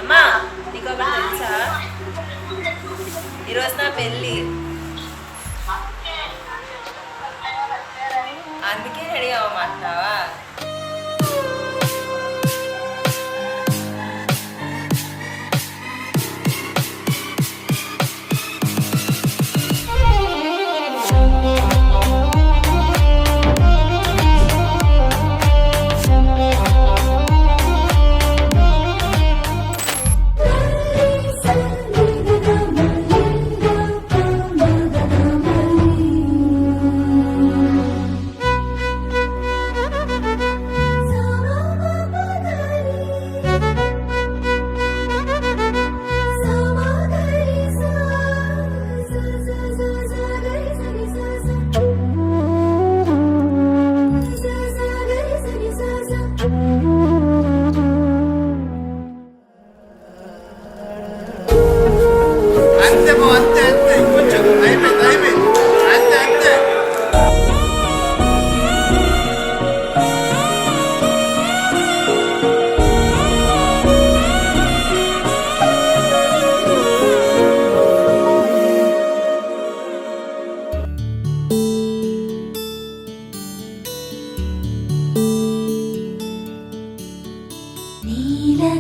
అమ్మా నీకు ఒకటి తెలుసా, ఈరోజు నా పెళ్ళి, అందుకే రెడీ అవ్వమంటున్నావా?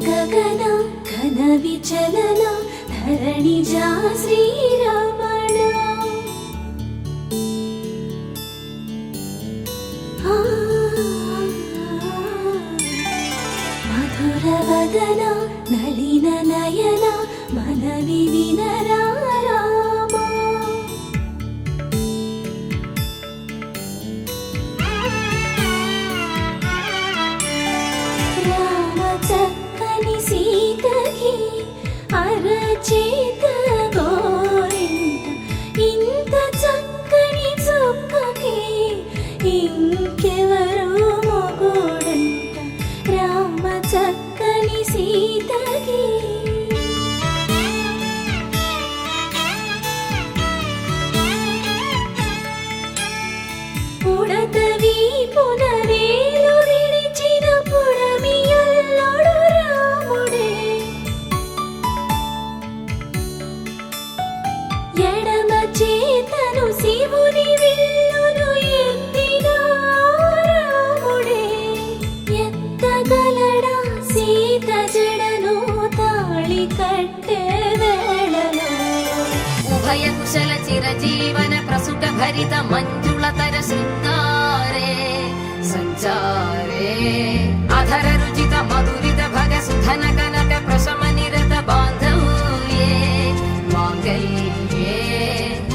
గగన ఘన విచలన ధరణిజా శ్రీరమణ మధుర వదన నళిన నయన మనవి వినరా అరచేత గోరింట ఇంత చక్కని చుక్కకి ఇంకెవరు మొగుడంట రామ చక్కని సీతకి పుడతవి పునవేలు విడిచిన పుడమియల్లోడు రాముడే ఎడమ చేతను శివుని విల్లును ఎత్తిన రాముడే ఎత్తగలడా సీత జడను తాళి కట్టే వేళలో ఉభయ కుశల చిరజీవన ప్రసుక భరిత మంజుళతర శృంగారే సంచారే అధర రుచిత మధురిత భగ సుధన కనక ప్రశమ నిరత బాంధవ్యే మాంగళ్యే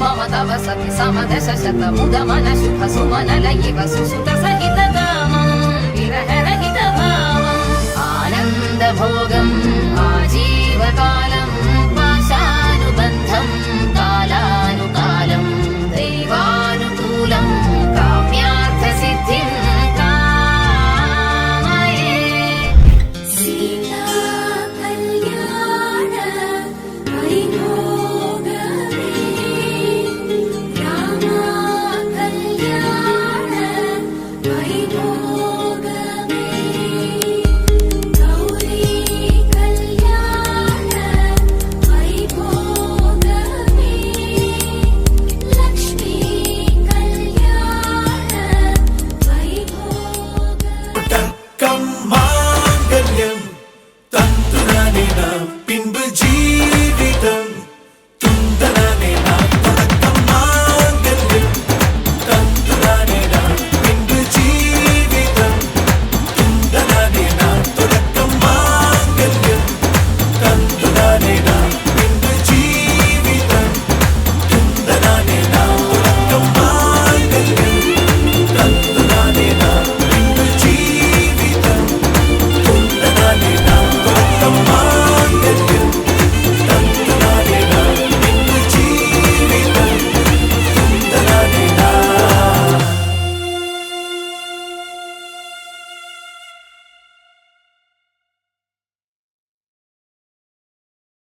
మమ తవ సతి సమదశ శత ముదమన శుభ సుమనల ఇవ సుసుత సహిత కామం విరహ రహిత భావం ఆనంద భోగం